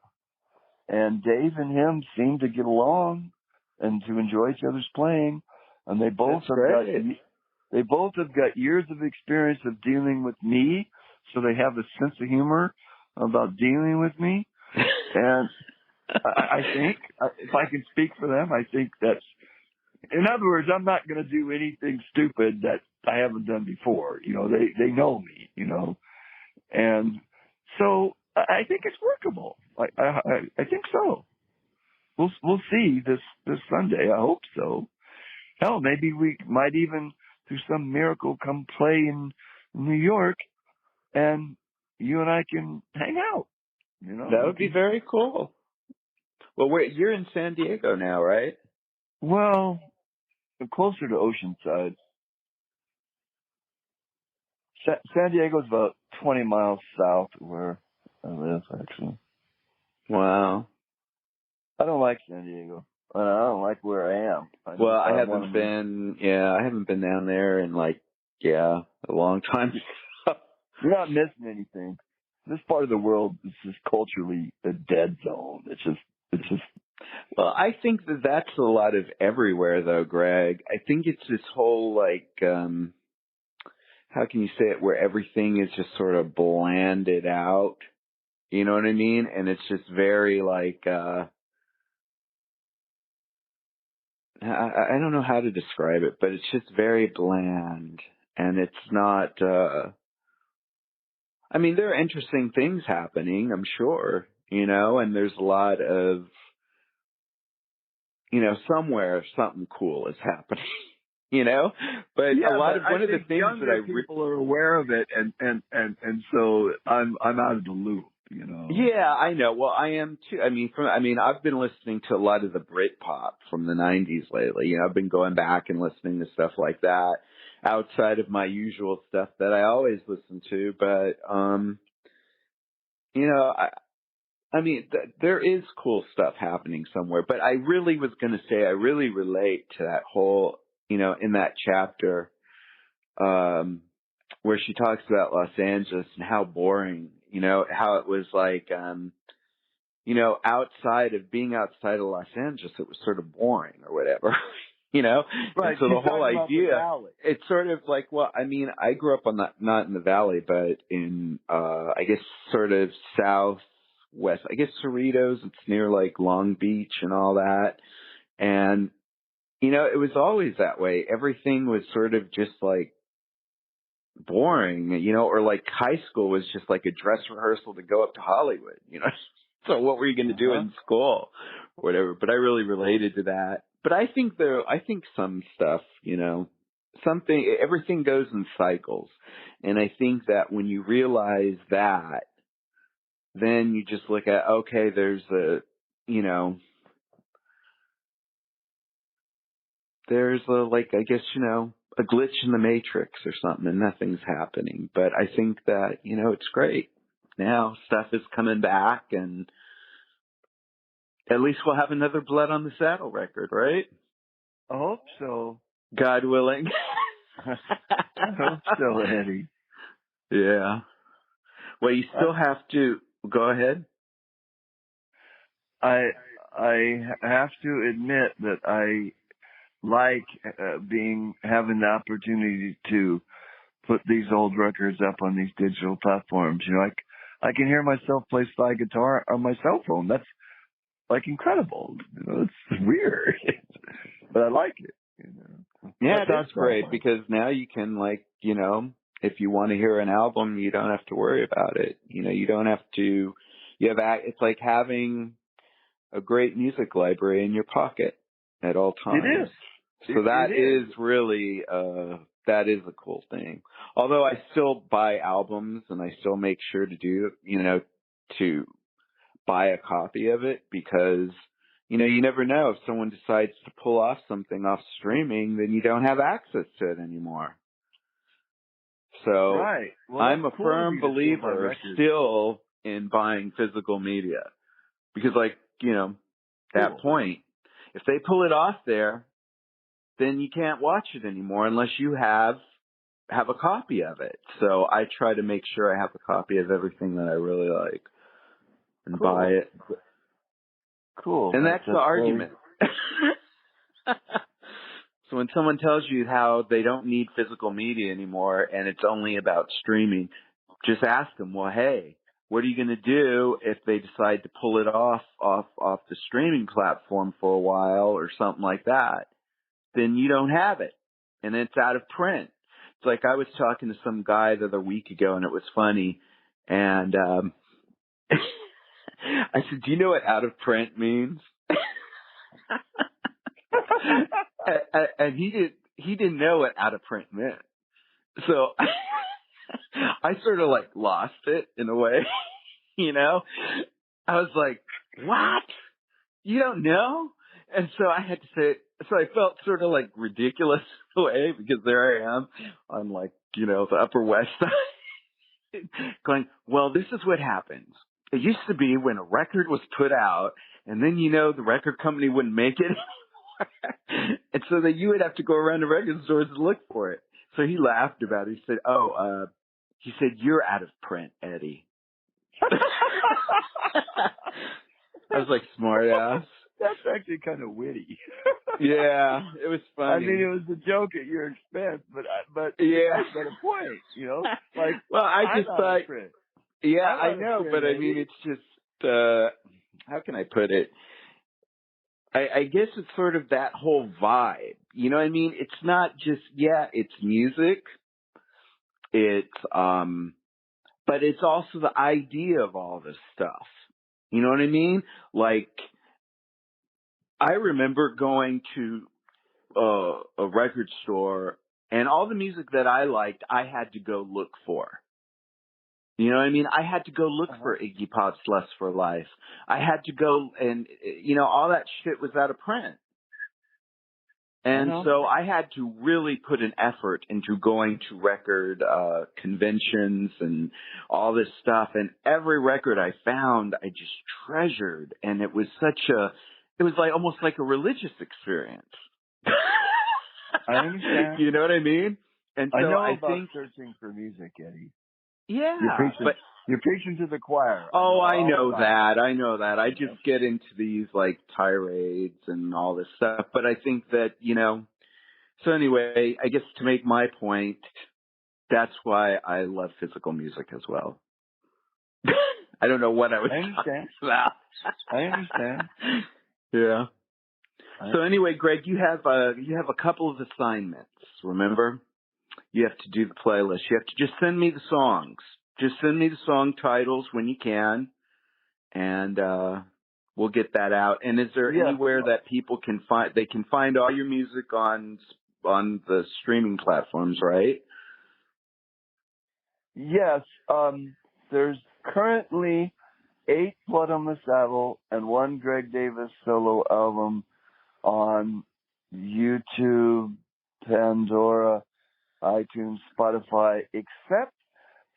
And Dave and him seem to get along and to enjoy each other's playing. And they both have got years of experience of dealing with me, so they have a sense of humor about dealing with me. And I think, if I can speak for them, I think that's, in other words, I'm not going to do anything stupid that I haven't done before. They know me, and so I think it's workable. I think so. We'll see this Sunday. I hope so. Hell, maybe we might even, through some miracle, come play in New York, and you and I can hang out. That would be very cool. Well, you're in San Diego now, right? Well, closer to Oceanside. San Diego's about 20 miles south of where I live, actually. Wow. I don't like San Diego. I don't like where I am. I haven't been down there in a long time. You're not missing anything. This part of the world is just culturally a dead zone. It's just. Well, I think that's a lot of everywhere, though, Greg. I think it's this whole, how can you say it, where everything is just sort of blanded out. You know what I mean? And it's just very, I don't know how to describe it, but it's just very bland. And it's not, there are interesting things happening, I'm sure, and there's a lot of, somewhere something cool is happening, but one of the things that people are aware of it, and so I'm out of the loop, Yeah, I know. Well, I am too. I've been listening to a lot of the Britpop from the 90s lately. I've been going back and listening to stuff like that outside of my usual stuff that I always listen to, but there is cool stuff happening somewhere, but I really was going to say I really relate to that whole, in that chapter where she talks about Los Angeles and how boring, how it was outside of Los Angeles, it was sort of boring or whatever, Right. And so the whole idea, it's sort of I grew up not in the valley, but in, I guess sort of southwest, I guess Cerritos, it's near Long Beach and all that. And, it was always that way. Everything was sort of just boring, or high school was just a dress rehearsal to go up to Hollywood, So what were you going to do in school or whatever? But I really related to that. But I think some stuff, everything goes in cycles. And I think that when you realize that, then you just look at, okay, there's a I guess, a glitch in the matrix or something, and nothing's happening. But I think that, it's great. Now stuff is coming back, and at least we'll have another Blood on the Saddle record, right? I hope so. God willing. I hope so, Eddie. Yeah. Well, you still have to go ahead. I have to admit that I like having the opportunity to put these old records up on these digital platforms. I can hear myself play slide guitar on my cell phone. That's incredible. It's weird, but I like it. Yeah, that's great because now you can if you want to hear an album, you don't have to worry about it. You don't have to. It's like having a great music library in your pocket at all times. It is. So that is really that is a cool thing. Although I still buy albums and I still make sure to do to buy a copy of it because you never know if someone decides to pull off something off streaming, then you don't have access to it anymore. So right. Well, I'm a firm believer still in buying physical media because that point, if they pull it off there, then you can't watch it anymore unless you have a copy of it. So I try to make sure I have a copy of everything that I really like and buy it. Cool. And that's the argument. So when someone tells you how they don't need physical media anymore and it's only about streaming, just ask them, well, hey, what are you going to do if they decide to pull it off the streaming platform for a while or something like that? Then you don't have it and it's out of print. It's like I was talking to some guy the other week ago and it was funny. And I said, do you know what out of print means? And he didn't know what out of print meant. So I sort of lost it in a way, I was like, what? You don't know? And so I had to say, so I felt sort of ridiculous in a way because there I am on the Upper West Side going, well, this is what happens. It used to be when a record was put out and then, the record company wouldn't make it anymore. And so that you would have to go around the record stores and look for it. So he laughed about it. He said, you're out of print, Eddie. I was like, smart ass. That's actually kind of witty. Yeah, it was funny. I mean, it was a joke at your expense, but yeah, that's got a point, well, I just thought, yeah, I know, but I mean, it's just, how can I put it? I guess it's sort of that whole vibe. You know what I mean? It's not just, it's music. It's, but it's also the idea of all this stuff. You know what I mean? I remember going to a record store and all the music that I liked, I had to go look for. You know what I mean? I had to go look for Iggy Pop's Lust for Life. I had to go and, all that shit was out of print. And so I had to really put an effort into going to record conventions and all this stuff. And every record I found, I just treasured. And it was it was almost like a religious experience. I understand. You know what I mean? And so I think think searching for music, Eddie. Yeah, you're preaching to the choir. Oh, I know that. I just get into these tirades and all this stuff. But I think that, so anyway, I guess to make my point, that's why I love physical music as well. I don't know what I was talking about. I understand. Yeah. So anyway, Greg, you have a couple of assignments, remember? You have to do the playlist. You have to just send me the songs. Just send me the song titles when you can, and we'll get that out. And is there anywhere that people can find all your music on on the streaming platforms, right? Yes. There's currently 8 Blood on the Saddle and 1 Greg Davis solo album on YouTube, Pandora, iTunes, Spotify, except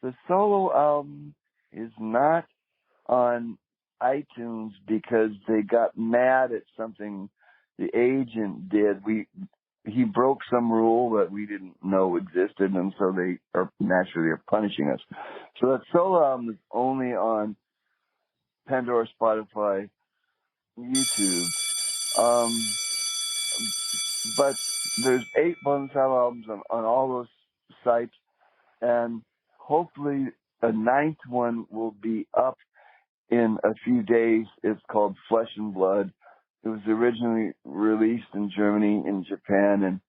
the solo album is not on iTunes because they got mad at something the agent did. He broke some rule that we didn't know existed, and so they are naturally punishing us. So that solo album is only on Pandora, Spotify, YouTube. But there's 8 bonus albums on all those sites, and hopefully a 9th one will be up in a few days. It's called Flesh and Blood. It was originally released in Germany and Japan in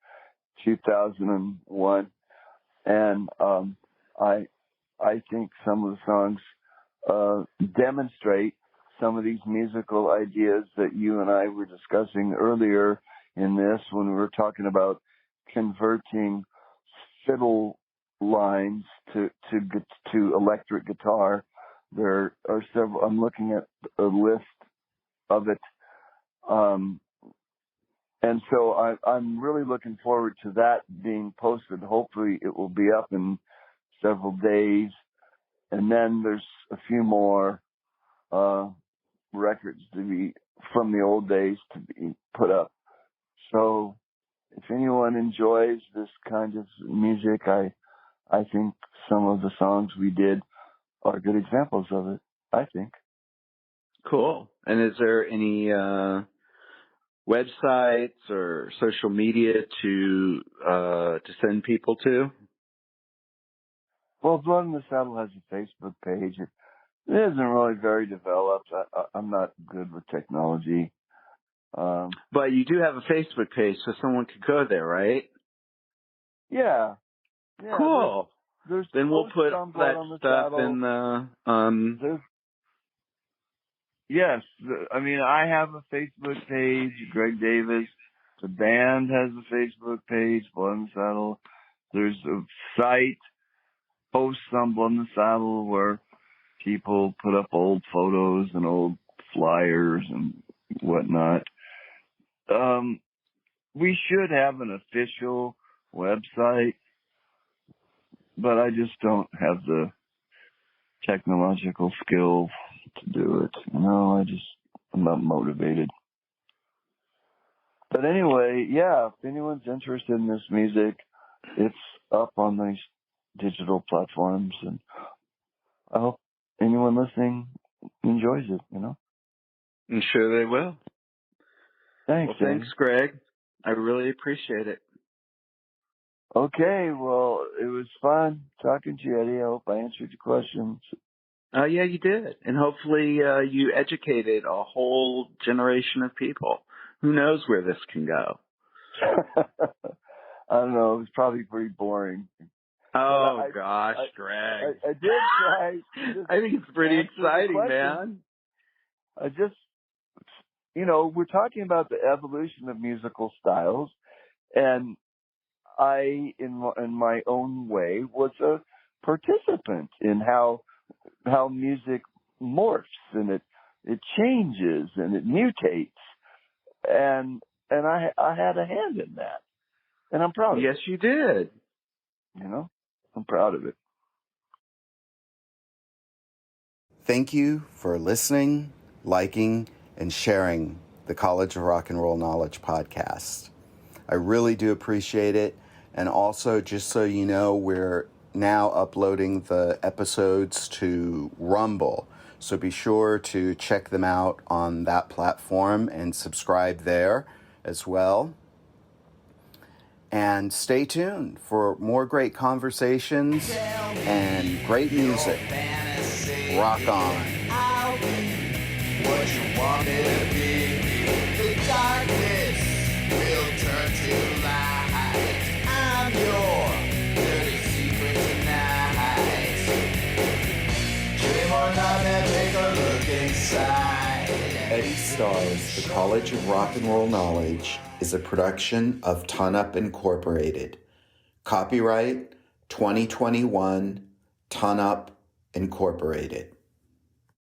2001, and I think some of the songs demonstrate some of these musical ideas that you and I were discussing earlier in this when we were talking about converting fiddle lines to electric guitar. There are several. I'm looking at a list of it, and so I'm really looking forward to that being posted. Hopefully, it will be up in several days, and then there's a few more records to be from the old days to be put up. So if anyone enjoys this kind of music, I think some of the songs we did are good examples of it, I think. Cool. And is there any websites or social media to send people to? Well, Blood in the Saddle has a Facebook page. It isn't really very developed. I'm not good with technology. But you do have a Facebook page, so someone could go there, right? Yeah. Cool. There's then we'll put that stuff in the. Yes, I have a Facebook page. Greg Davis. The band has a Facebook page. Blood in the Saddle. There's a site, posts on Blood in the Saddle, where people put up old photos and old flyers and whatnot. We should have an official website, but I just don't have the technological skill to do it. I'm not motivated. But anyway, yeah, if anyone's interested in this music, it's up on these digital platforms, and I hope anyone listening enjoys it, I'm sure they will. Thanks. Well, thanks, Greg. I really appreciate it. Okay, well, it was fun talking to you, Eddie. I hope I answered your questions. Yeah, you did. And hopefully you educated a whole generation of people. Who knows where this can go? I don't know. It was probably pretty boring. Oh, gosh, Greg. I did try. I think it's pretty exciting, man. I just, we're talking about the evolution of musical styles, and I, in my own way, was a participant in how music morphs and it changes and it mutates, and I had a hand in that, and I'm proud of it. Yes, you did. I'm proud of it. Thank you for listening, liking, and sharing the College of Rock and Roll Knowledge podcast. I really do appreciate it. And also, just so you know, we're now uploading the episodes to Rumble. So be sure to check them out on that platform and subscribe there as well. And stay tuned for more great conversations and great music. Rock on. What you want to be. The darkness will turn to light. I'm your dirty secret tonight. Dream or not, and take a look inside. Eddie Stars, The College of Rock and Roll Knowledge is a production of Ton Up Incorporated. Copyright 2021, Ton Up Incorporated.